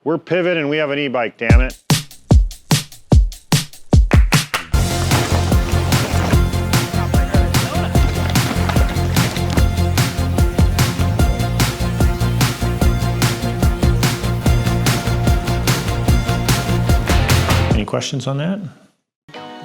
We're Pivot and we have an e-bike, damn it. Any questions on that?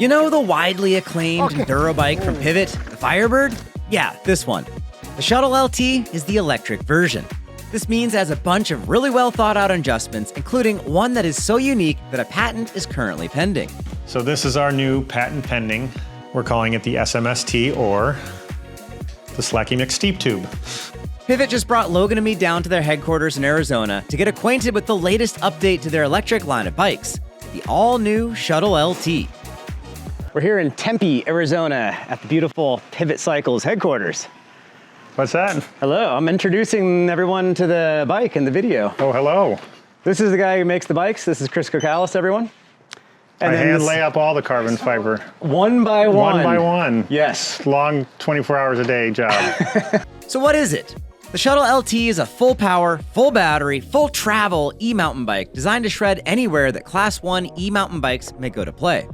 You know the widely acclaimed enduro bike from Pivot, the Firebird? Yeah, this one. The Shuttle LT is the electric version. This means it has a bunch of really well thought out adjustments, including one that is so unique that a patent is currently pending. So this is our new patent pending. We're calling it the SMST, or the Slacky McSteep Tube. Pivot just brought Logan and me down to their headquarters in Arizona to get acquainted with the latest update to their electric line of bikes, the all-new Shuttle LT. We're here in Tempe, Arizona at the beautiful Pivot Cycles headquarters. What's that? Hello, I'm introducing everyone to the bike in the video. Oh, hello. This is the guy who makes the bikes. This is Chris Kokalis, everyone. And I hand lay up all the carbon fiber. One by one. One by one. Yes. Long 24 hours a day job. So what is it? The Shuttle LT is a full power, full battery, full travel e-mountain bike designed to shred anywhere that Class 1 e-mountain bikes may go to play.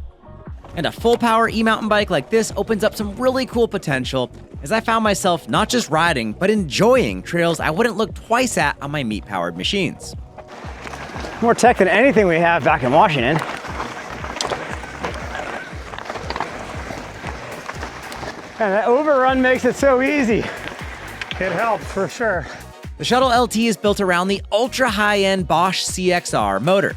And a full power e-mountain bike like this opens up some really cool potential, as I found myself not just riding, but enjoying trails I wouldn't look twice at on my meat-powered machines. More tech than anything we have back in Washington. And that overrun makes it so easy. It helps for sure. The Shuttle LT is built around the ultra high-end Bosch CXR motor.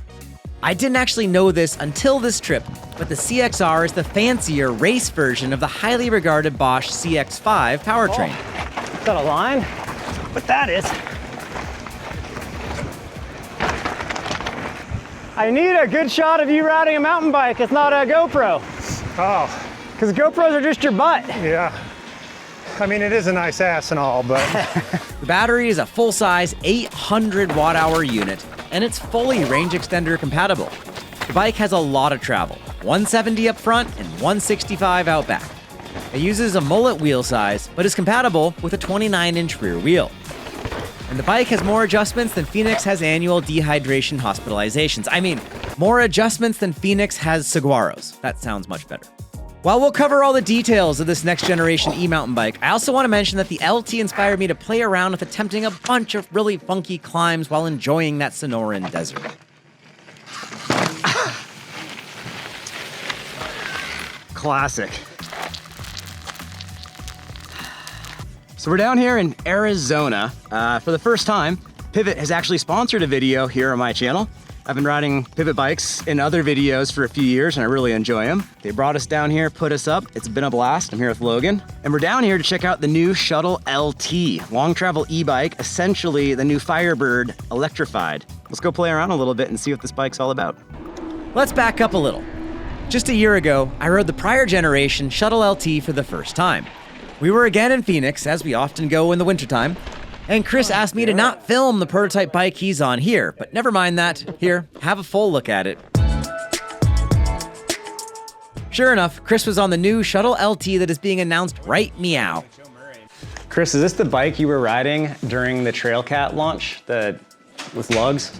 I didn't actually know this until this trip, but the CXR is the fancier race version of the highly regarded Bosch CX5 powertrain. Oh, is that a line? What that is? I need a good shot of you riding a mountain bike. It's not a GoPro. Oh. Because GoPros are just your butt. Yeah. I mean, it is a nice ass and all, but... The battery is a full-size 800 watt-hour unit, and it's fully range extender compatible. The bike has a lot of travel, 170 up front and 165 out back. It uses a mullet wheel size, but is compatible with a 29-inch rear wheel. And the bike has more adjustments than Phoenix has annual dehydration hospitalizations. I mean, more adjustments than Phoenix has saguaros. That sounds much better. While we'll cover all the details of this next generation e-mountain bike, I also want to mention that the LT inspired me to play around with attempting a bunch of really funky climbs while enjoying that Sonoran desert. Classic. So we're down here in Arizona. For the first time, Pivot has actually sponsored a video here on my channel. I've been riding Pivot bikes in other videos for a few years and I really enjoy them. They brought us down here, put us up. It's been a blast. I'm here with Logan. And we're down here to check out the new Shuttle LT, long travel e-bike, essentially the new Firebird electrified. Let's go play around a little bit and see what this bike's all about. Let's back up a little. Just a year ago, I rode the prior generation Shuttle LT for the first time. We were again in Phoenix, as we often go in the wintertime. And Chris asked me to not film the prototype bike he's on here, but never mind that. Here, have a full look at it. Sure enough, Chris was on the new Shuttle LT that is being announced right meow. Chris, is this the bike you were riding during the Trailcat launch, with lugs?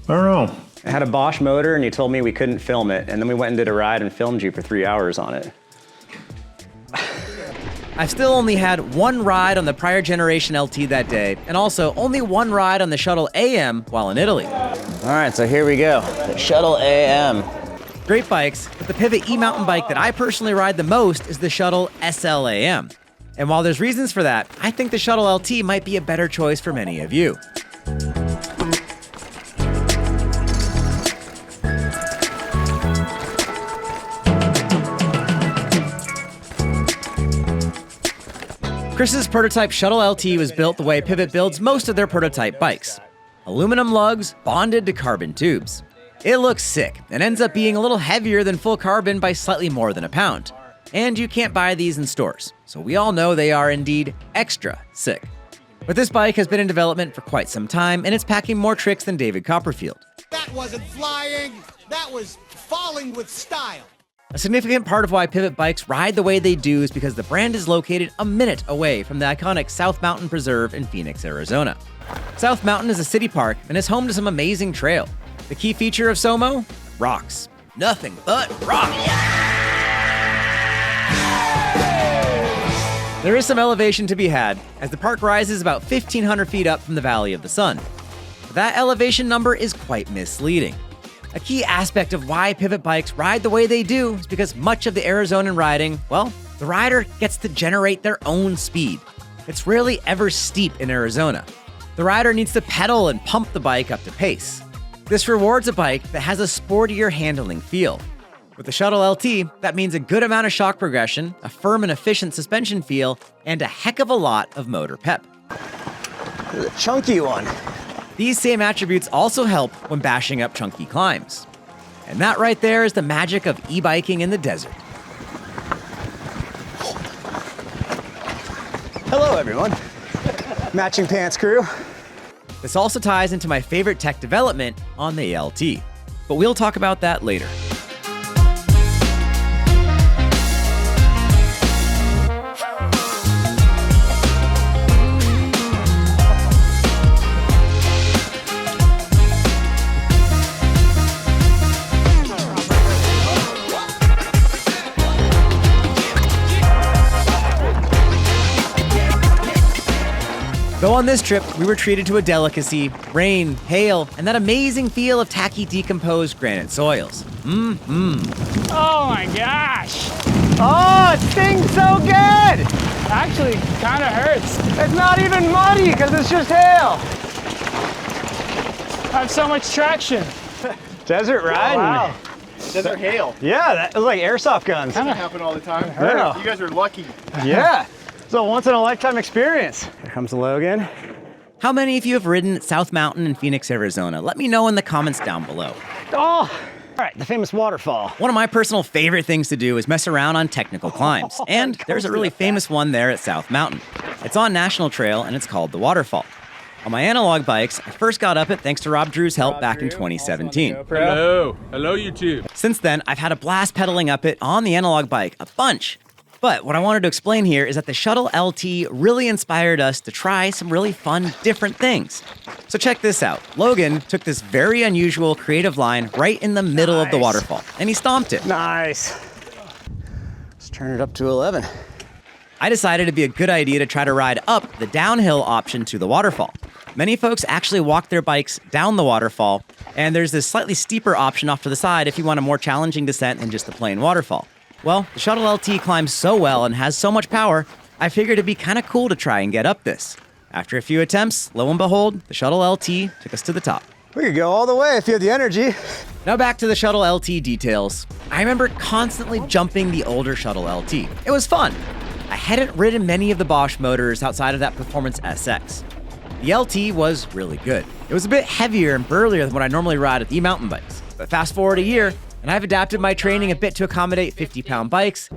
I don't know. It had a Bosch motor and you told me we couldn't film it, and then we went and did a ride and filmed you for 3 hours on it. I've still only had one ride on the prior generation LT that day, and also only one ride on the Shuttle AM while in Italy. All right, so here we go, the Shuttle AM. Great bikes, but the Pivot e-mountain bike that I personally ride the most is the Shuttle SLAM. And while there's reasons for that, I think the Shuttle LT might be a better choice for many of you. Chris's prototype Shuttle LT was built the way Pivot builds most of their prototype bikes. Aluminum lugs bonded to carbon tubes. It looks sick and ends up being a little heavier than full carbon by slightly more than a pound. And you can't buy these in stores, so we all know they are indeed extra sick. But this bike has been in development for quite some time, and it's packing more tricks than David Copperfield. That wasn't flying, that was falling with style. A significant part of why Pivot bikes ride the way they do is because the brand is located a minute away from the iconic South Mountain Preserve in Phoenix, Arizona. South Mountain is a city park and is home to some amazing trail. The key feature of SOMO? Rocks. Nothing but rocks. There is some elevation to be had, as the park rises about 1,500 feet up from the Valley of the Sun. But that elevation number is quite misleading. A key aspect of why Pivot bikes ride the way they do is because much of the Arizonan riding, well, the rider gets to generate their own speed. It's rarely ever steep in Arizona. The rider needs to pedal and pump the bike up to pace. This rewards a bike that has a sportier handling feel. With the Shuttle LT, that means a good amount of shock progression, a firm and efficient suspension feel, and a heck of a lot of motor pep. The chunky one. These same attributes also help when bashing up chunky climbs. And that right there is the magic of e-biking in the desert. Hello, everyone. Matching pants crew. This also ties into my favorite tech development on the LT, but we'll talk about that later. Though on this trip, we were treated to a delicacy, rain, hail, and that amazing feel of tacky decomposed granite soils. Oh my gosh! Oh, it stings so good! Actually, kind of hurts. It's not even muddy because it's just hail. I have so much traction. Desert riding. Wow. Desert hail. Yeah, that was like airsoft guns. Doesn't happen all the time. Yeah. You guys are lucky. Yeah. It's a once in a lifetime experience. Here comes Logan. How many of you have ridden South Mountain in Phoenix, Arizona? Let me know in the comments down below. Oh, all right, the famous waterfall. One of my personal favorite things to do is mess around on technical climbs, and there's a really famous one there at South Mountain. It's on National Trail, and it's called the Waterfall. On my analog bikes, I first got up it thanks to Rob Drew's help back in 2017. Hello YouTube. Since then, I've had a blast pedaling up it on the analog bike, a bunch. But what I wanted to explain here is that the Shuttle LT really inspired us to try some really fun, different things. So check this out. Logan took this very unusual creative line right in the middle of the waterfall, and he stomped it. Nice. Let's turn it up to 11. I decided it'd be a good idea to try to ride up the downhill option to the waterfall. Many folks actually walk their bikes down the waterfall, and there's this slightly steeper option off to the side if you want a more challenging descent than just the plain waterfall. Well, the Shuttle LT climbs so well and has so much power, I figured it'd be kind of cool to try and get up this. After a few attempts, lo and behold, the Shuttle LT took us to the top. We could go all the way if you had the energy. Now back to the Shuttle LT details. I remember constantly jumping the older Shuttle LT. It was fun. I hadn't ridden many of the Bosch motors outside of that Performance SX. The LT was really good. It was a bit heavier and burlier than what I normally ride with e-mountain bikes. But fast forward a year, and I've adapted my training a bit to accommodate 50-pound bikes.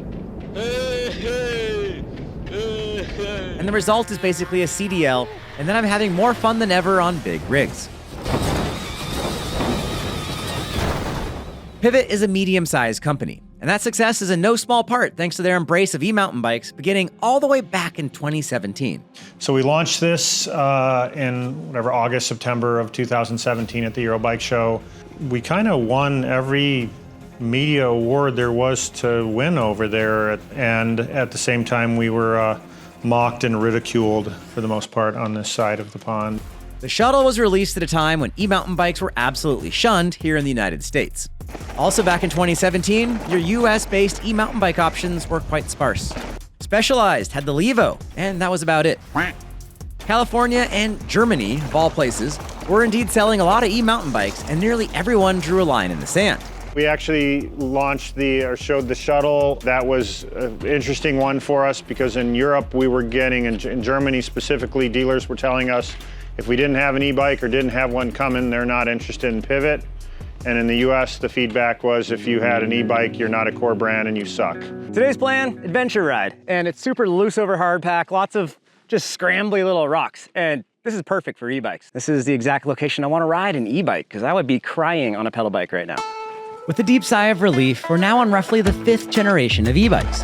And the result is basically a CDL, and then I'm having more fun than ever on big rigs. Pivot is a medium-sized company, and that success is in no small part thanks to their embrace of e-mountain bikes beginning all the way back in 2017. So we launched this in August, September of 2017 at the Eurobike show. We kind of won every media award there was to win over there, and at the same time we were mocked and ridiculed for the most part on this side of the pond. The Shuttle was released at a time when e-mountain bikes were absolutely shunned here in the United States. Also back in 2017, your US-based e-mountain bike options were quite sparse. Specialized had the Levo, and that was about it. California and Germany, of all places, were indeed selling a lot of e-mountain bikes, and nearly everyone drew a line in the sand. We actually showed the Shuttle. That was an interesting one for us because in Europe we were getting, in Germany specifically, dealers were telling us if we didn't have an e-bike or didn't have one coming, they're not interested in Pivot. And in the US, the feedback was if you had an e-bike, you're not a core brand and you suck. Today's plan, adventure ride. And it's super loose over hard pack, lots of just scrambly little rocks. And this is perfect for e-bikes. This is the exact location I want to ride an e-bike because I would be crying on a pedal bike right now. With a deep sigh of relief, we're now on roughly the 5th generation of e-bikes.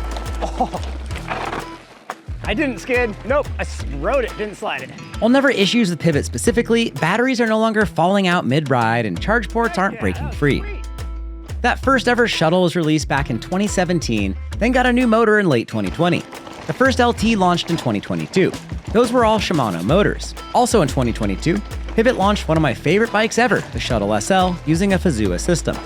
I didn't skid. Nope, I rode it, didn't slide it. While never issues with Pivot specifically, batteries are no longer falling out mid-ride and charge ports aren't breaking free. That first ever shuttle was released back in 2017, then got a new motor in late 2020. The first LT launched in 2022. Those were all Shimano motors. Also in 2022, Pivot launched one of my favorite bikes ever, the Shuttle SL, using a Fazua system.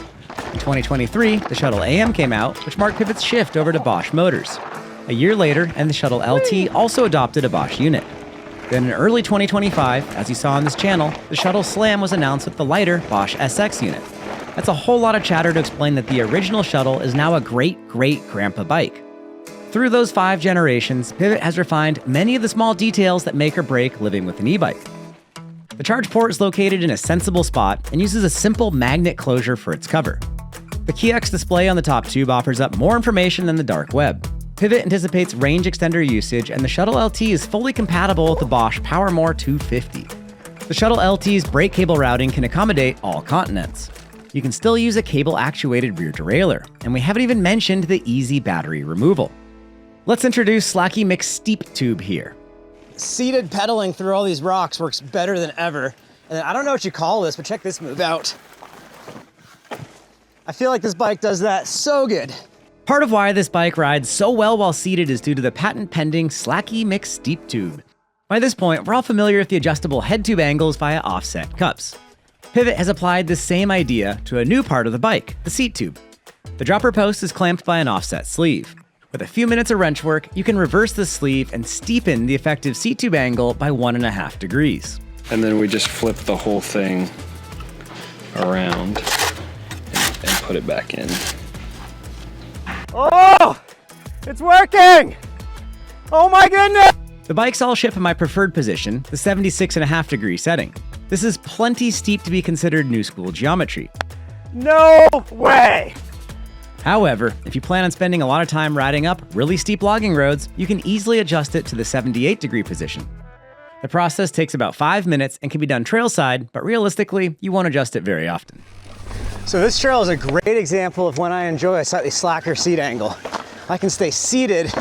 In 2023, the Shuttle AM came out, which marked Pivot's shift over to Bosch motors. A year later, and the Shuttle LT also adopted a Bosch unit. Then in early 2025, as you saw on this channel, the Shuttle Slam was announced with the lighter Bosch SX unit. That's a whole lot of chatter to explain that the original Shuttle is now a great-great-grandpa bike. Through those 5 generations, Pivot has refined many of the small details that make or break living with an e-bike. The charge port is located in a sensible spot and uses a simple magnet closure for its cover. The KeyX display on the top tube offers up more information than the dark web. Pivot anticipates range extender usage, and the Shuttle LT is fully compatible with the Bosch PowerMore 250. The Shuttle LT's brake cable routing can accommodate all continents. You can still use a cable-actuated rear derailleur, and we haven't even mentioned the easy battery removal. Let's introduce Slacky Mix Steep Tube here. Seated pedaling through all these rocks works better than ever. And I don't know what you call this, but check this move out. I feel like this bike does that so good. Part of why this bike rides so well while seated is due to the patent-pending Slacky Mix Steep Tube. By this point, we're all familiar with the adjustable head tube angles via offset cups. Pivot has applied the same idea to a new part of the bike, the seat tube. The dropper post is clamped by an offset sleeve. With a few minutes of wrench work, you can reverse the sleeve and steepen the effective seat tube angle by 1.5 degrees. And then we just flip the whole thing around and put it back in. Oh, it's working! Oh my goodness! The bikes all ship in my preferred position, the 76.5 degree setting. This is plenty steep to be considered new school geometry. No way! However, if you plan on spending a lot of time riding up really steep logging roads, you can easily adjust it to the 78 degree position. The process takes about 5 minutes and can be done trailside, but realistically, you won't adjust it very often. So this trail is a great example of when I enjoy a slightly slacker seat angle. I can stay seated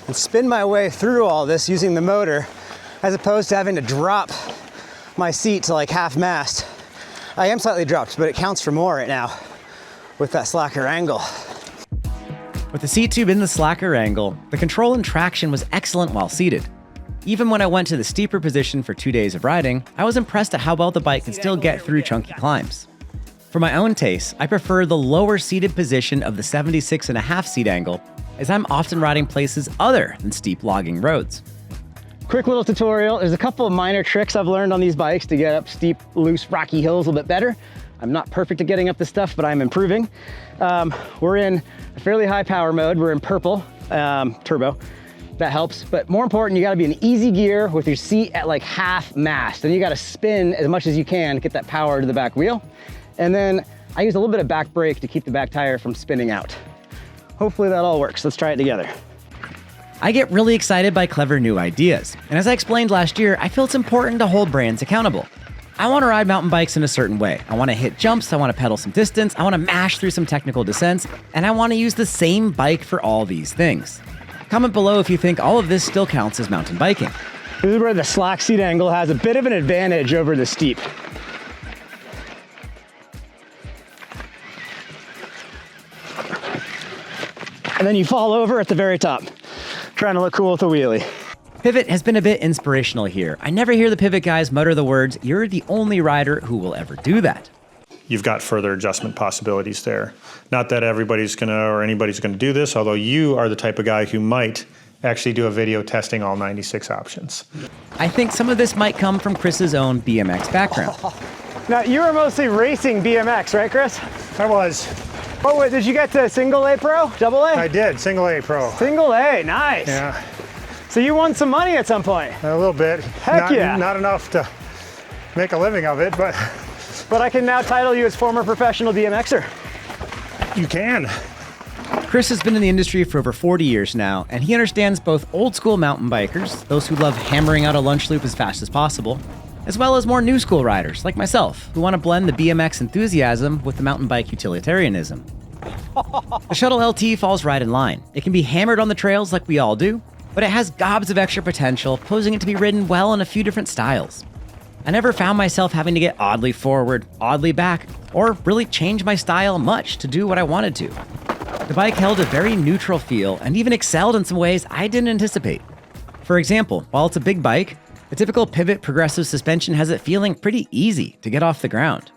and spin my way through all this using the motor, as opposed to having to drop my seat to like half mast. I am slightly dropped, but it counts for more right now with that slacker angle. With the seat tube in the slacker angle, the control and traction was excellent while seated. Even when I went to the steeper position for 2 days of riding, I was impressed at how well the bike could still get through chunky climbs. For my own taste, I prefer the lower seated position of the 76.5 seat angle, as I'm often riding places other than steep logging roads. Quick little tutorial. There's a couple of minor tricks I've learned on these bikes to get up steep, loose, rocky hills a little bit better. I'm not perfect at getting up this stuff, but I'm improving. We're in a fairly high power mode. We're in purple, turbo. That helps, but more important, you gotta be in easy gear with your seat at like half mast. And you gotta spin as much as you can to get that power to the back wheel. And then I use a little bit of back brake to keep the back tire from spinning out. Hopefully that all works. Let's try it together. I get really excited by clever new ideas, and as I explained last year, I feel it's important to hold brands accountable. I want to ride mountain bikes in a certain way. I want to hit jumps, I want to pedal some distance, I want to mash through some technical descents, and I want to use the same bike for all these things. Comment below if you think all of this still counts as mountain biking. This is where the slack seat angle has a bit of an advantage over the steep. And then you fall over at the very top, trying to look cool with a wheelie. Pivot has been a bit inspirational here. I never hear the Pivot guys mutter the words, "You're the only rider who will ever do that." You've got further adjustment possibilities there. Not that everybody's gonna or anybody's gonna do this, although you are the type of guy who might actually do a video testing all 96 options. I think some of this might come from Chris's own BMX background. Now, you were mostly racing BMX, right, Chris? I was. Oh, wait, did you get to single A Pro, double A? I did, single A Pro. Single A, nice. Yeah, So you won some money at some point. a little bit. Heck yeah. Not enough to make a living of it, but But I can now title you as former professional BMXer. you can. Chris has been in the industry for over 40 years now, and he understands both old school mountain bikers, those who love hammering out a lunch loop as fast as possible, as well as more new school riders like myself who want to blend the BMX enthusiasm with the mountain bike utilitarianism. The Shuttle LT falls right in line. It can be hammered on the trails like we all do, but it has gobs of extra potential, posing it to be ridden well in a few different styles. I never found myself having to get oddly forward, oddly back, or really change my style much to do what I wanted to. The bike held a very neutral feel and even excelled in some ways I didn't anticipate. For example, while it's a big bike, the typical Pivot progressive suspension has it feeling pretty easy to get off the ground.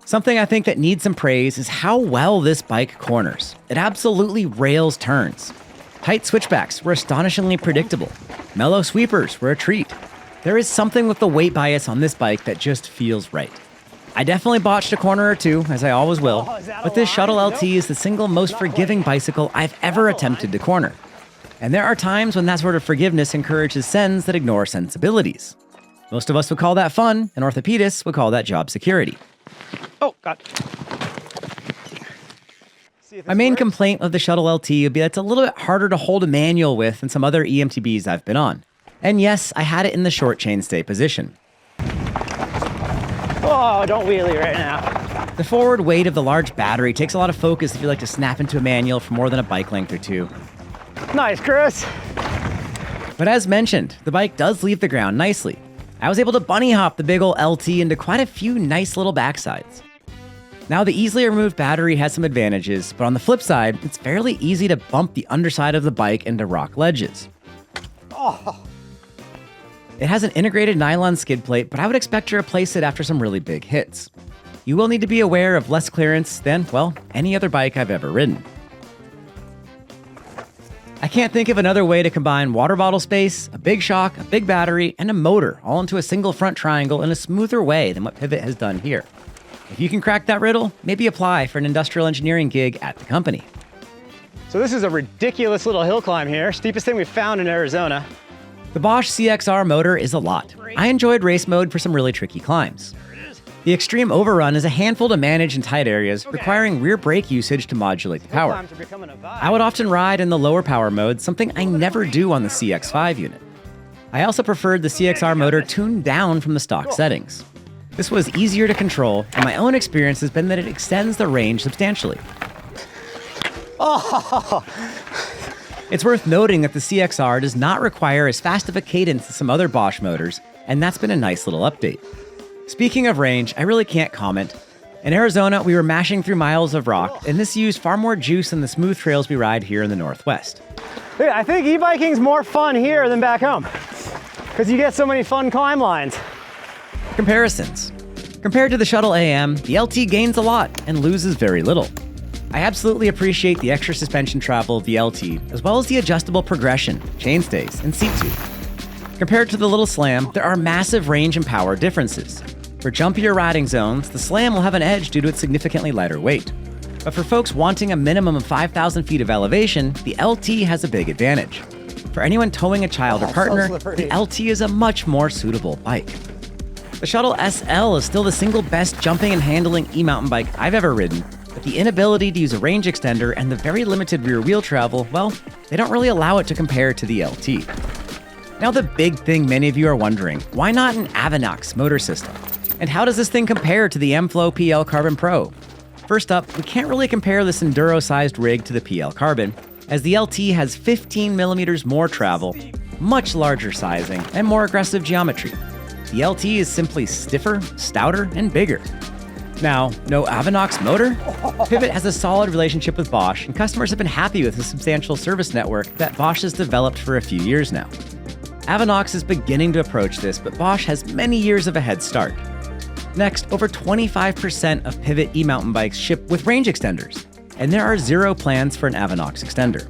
Something I think that needs some praise is how well this bike corners. It absolutely rails turns. Tight switchbacks were astonishingly predictable. Mellow sweepers were a treat. There is something with the weight bias on this bike that just feels right. I definitely botched a corner or two, as I always will, but this Shuttle LT is the single most forgiving bicycle I've ever attempted to corner. And there are times when that sort of forgiveness encourages sends that ignore sensibilities. Most of us would call that fun, and orthopedists would call that job security. Oh, God. My main complaint of the Shuttle LT would be that it's a little bit harder to hold a manual with than some other EMTBs I've been on. And yes, I had it in the short chainstay position. Oh, don't wheelie right now. The forward weight of the large battery takes a lot of focus if you like to snap into a manual for more than a bike length or two. Nice, Chris. But as mentioned, the bike does leave the ground nicely. I was able to bunny hop the big ol' LT into quite a few nice little backsides. Now, the easily removed battery has some advantages, but on the flip side, it's fairly easy to bump the underside of the bike into rock ledges. It has an integrated nylon skid plate, but I would expect to replace it after some really big hits. You will need to be aware of less clearance than, well, any other bike I've ever ridden. I can't think of another way to combine water bottle space, a big shock, a big battery, and a motor all into a single front triangle in a smoother way than what Pivot has done here. If you can crack that riddle, maybe apply for an industrial engineering gig at the company. So this is a ridiculous little hill climb here. Steepest thing we've found in Arizona. The Bosch CXR motor is a lot. I enjoyed race mode for some really tricky climbs. The extreme overrun is a handful to manage in tight areas, requiring rear brake usage to modulate the power. I would often ride in the lower power mode, something I never do on the CX5 unit. I also preferred the CXR motor tuned down from the stock settings. This was easier to control, and my own experience has been that it extends the range substantially. It's worth noting that the CXR does not require as fast of a cadence as some other Bosch motors, and that's been a nice little update. Speaking of range, I really can't comment. In Arizona, we were mashing through miles of rock, and this used far more juice than the smooth trails we ride here in the Northwest. Dude, I think e-biking's more fun here than back home, because you get so many fun climb lines. Comparisons. Compared to the Shuttle AM, the LT gains a lot and loses very little. I absolutely appreciate the extra suspension travel of the LT, as well as the adjustable progression, chainstays, and seat tube. Compared to the Little Slam, there are massive range and power differences. For jumpier riding zones, the Slam will have an edge due to its significantly lighter weight. But for folks wanting a minimum of 5,000 feet of elevation, the LT has a big advantage. For anyone towing a child or partner, the LT is a much more suitable bike. The Shuttle SL is still the single best jumping and handling e-mountain bike I've ever ridden, but the inability to use a range extender and the very limited rear wheel travel, well, they don't really allow it to compare to the LT. Now the big thing many of you are wondering, why not an Avanox motor system? And how does this thing compare to the M-Flow PL Carbon Pro? First up, we can't really compare this enduro-sized rig to the PL Carbon, as the LT has 15 millimeters more travel, much larger sizing, and more aggressive geometry. The LT is simply stiffer, stouter, and bigger. Now, no Avanox motor? Pivot has a solid relationship with Bosch, and customers have been happy with the substantial service network that Bosch has developed for a few years now. Avanox is beginning to approach this, but Bosch has many years of a head start. Next, over 25% of Pivot e-mountain bikes ship with range extenders, and there are zero plans for an Avanox extender.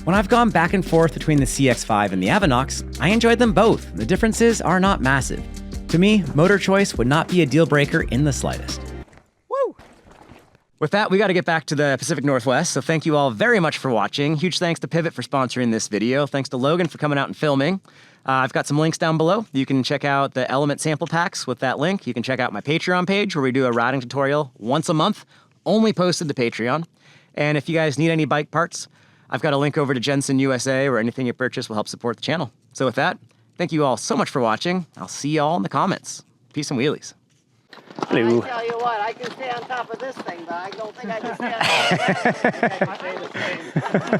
When I've gone back and forth between the CX5 and the Avanox, I enjoyed them both. The differences are not massive. To me, motor choice would not be a deal breaker in the slightest. Woo! With that, we got to get back to the Pacific Northwest, so thank you all very much for watching. Huge thanks to Pivot for sponsoring this video. Thanks to Logan for coming out and filming. I've got some links down below. You can check out the Element sample packs with that link. You can check out my Patreon page where we do a riding tutorial once a month, only posted to Patreon. And if you guys need any bike parts, I've got a link over to Jensen USA where anything you purchase will help support the channel. So with that, Thank you all so much for watching. I'll see you all in the comments. Peace and wheelies. Hello. I tell you what, I can stay on top of this thing, but I don't think I can stay on top of that. I think I can stay the same.